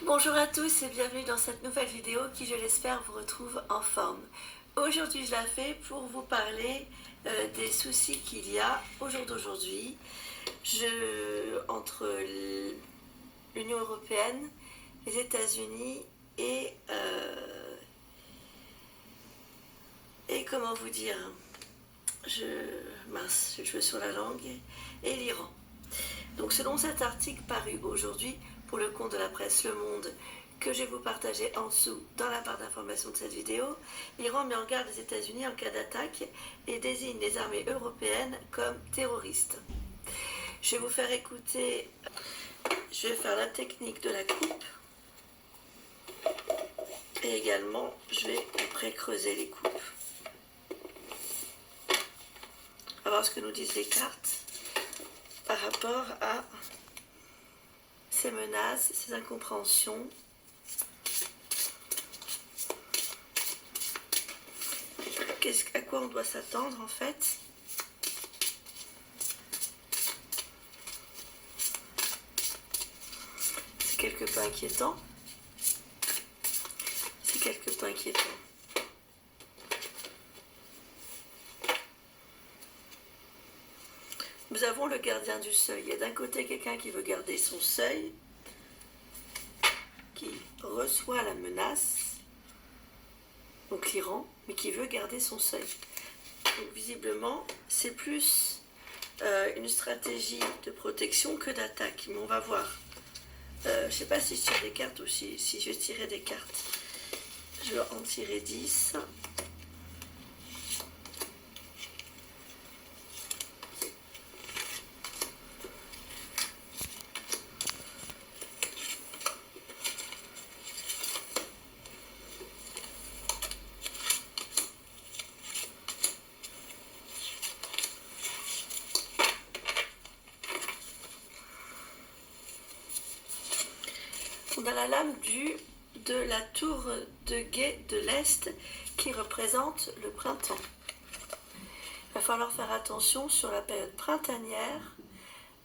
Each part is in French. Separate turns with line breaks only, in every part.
Bonjour à tous et bienvenue dans cette nouvelle vidéo qui, je l'espère, vous retrouve en forme. Aujourd'hui, je la fais pour vous parler des soucis qu'il y a au jour d'aujourd'hui entre l'Union européenne, les États-Unis et comment vous dire, mince, j'ai le cheveu sur la langue, et l'Iran. Donc selon cet article paru aujourd'hui pour le compte de la presse Le Monde, que je vais vous partager en dessous dans la barre d'information de cette vidéo, l'Iran met en garde les États-Unis en cas d'attaque et désigne les armées européennes comme terroristes. Je vais vous faire écouter, je vais faire la technique de la coupe et également je vais pré-creuser les coupes. On va voir ce que nous disent les cartes par rapport à ces menaces, ces incompréhensions. À quoi on doit s'attendre en fait? C'est quelque peu inquiétant. C'est quelque peu inquiétant. Nous avons le gardien du seuil. Il y a d'un côté quelqu'un qui veut garder son seuil, qui reçoit la menace, donc l'Iran, mais qui veut garder son seuil. Donc visiblement, c'est plus une stratégie de protection que d'attaque. Mais on va voir. Je ne sais pas si je tire des cartes ou si je vais tirer des cartes. Je vais en tirer 10. On a la lame de la tour de guet de l'Est qui représente le printemps. Il va falloir faire attention sur la période printanière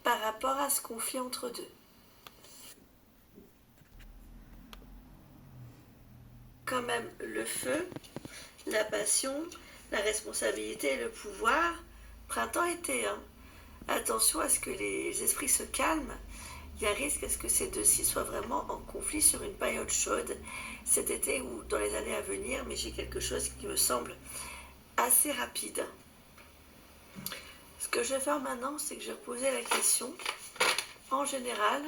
par rapport à ce conflit entre deux. Quand même le feu, la passion, la responsabilité et le pouvoir, printemps-été. Attention à ce que les esprits se calment. Il y a risque à ce que ces deux-ci soient vraiment en conflit sur une période chaude cet été ou dans les années à venir, mais j'ai quelque chose qui me semble assez rapide. Ce que je vais faire maintenant, c'est que je vais poser la question, en général,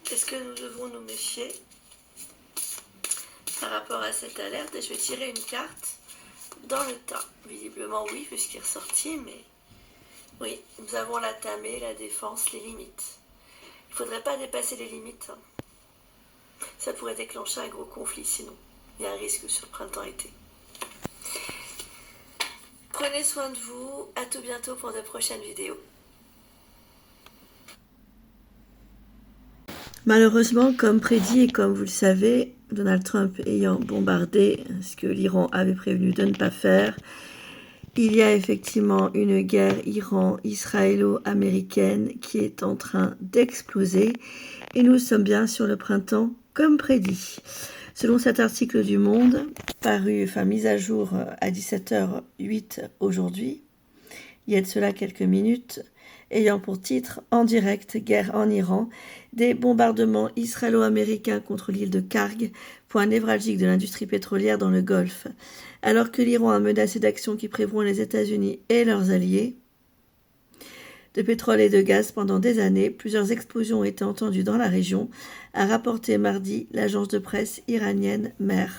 est-ce que nous devons nous méfier par rapport à cette alerte? Et je vais tirer une carte dans le tas. Visiblement oui, puisqu'il est ressorti, mais oui, nous avons la tamée, la défense, les limites. Il ne faudrait pas dépasser les limites. Ça pourrait déclencher un gros conflit sinon. Il y a un risque sur printemps-été. Prenez soin de vous. À tout bientôt pour de prochaines vidéos.
Malheureusement, comme prédit et comme vous le savez, Donald Trump ayant bombardé ce que l'Iran avait prévenu de ne pas faire, il y a effectivement une guerre iran-israélo-américaine qui est en train d'exploser et nous sommes bien sur le printemps comme prédit. Selon cet article du Monde, mis à jour à 17h08 aujourd'hui, il y a de cela quelques minutes, ayant pour titre « En direct, guerre en Iran, des bombardements israélo-américains contre l'île de Karg, point névralgique de l'industrie pétrolière dans le Golfe. Alors que l'Iran a menacé d'actions qui prévoient les États-Unis et leurs alliés de pétrole et de gaz pendant des années, plusieurs explosions ont été entendues dans la région, a rapporté mardi l'agence de presse iranienne MER.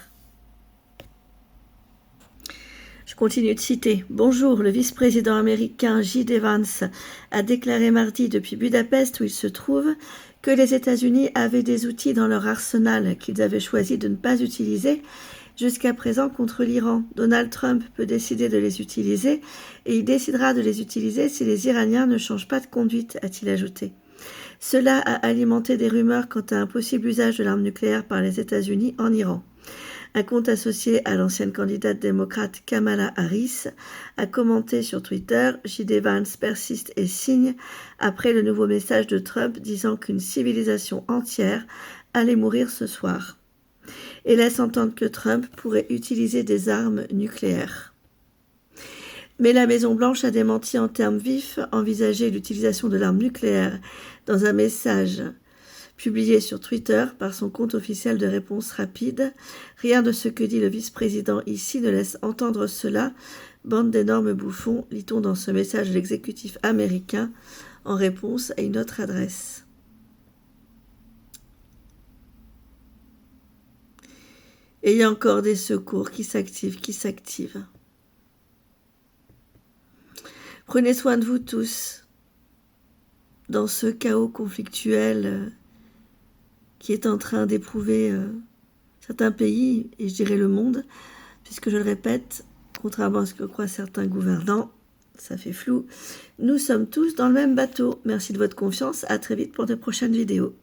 Je continue de citer. Bonjour, le vice-président américain J.D. Vance a déclaré mardi depuis Budapest, où il se trouve, que les États-Unis avaient des outils dans leur arsenal qu'ils avaient choisi de ne pas utiliser jusqu'à présent contre l'Iran. Donald Trump peut décider de les utiliser et il décidera de les utiliser si les Iraniens ne changent pas de conduite, a-t-il ajouté. Cela a alimenté des rumeurs quant à un possible usage de l'arme nucléaire par les États-Unis en Iran. Un compte associé à l'ancienne candidate démocrate Kamala Harris a commenté sur Twitter « J.D. Vance persiste et signe après le nouveau message de Trump disant qu'une civilisation entière allait mourir ce soir et laisse entendre que Trump pourrait utiliser des armes nucléaires. » Mais la Maison-Blanche a démenti en termes vifs envisager l'utilisation de l'arme nucléaire dans un message publié sur Twitter par son compte officiel de réponse rapide. Rien de ce que dit le vice-président ici ne laisse entendre cela. Bande d'énormes bouffons, lit-on dans ce message de l'exécutif américain en réponse à une autre adresse. Et il y a encore des secours qui s'activent. Prenez soin de vous tous dans ce chaos conflictuel qui est en train d'éprouver certains pays, et je dirais le monde, puisque je le répète, contrairement à ce que croient certains gouvernants, ça fait flou, nous sommes tous dans le même bateau. Merci de votre confiance, à très vite pour de prochaines vidéos.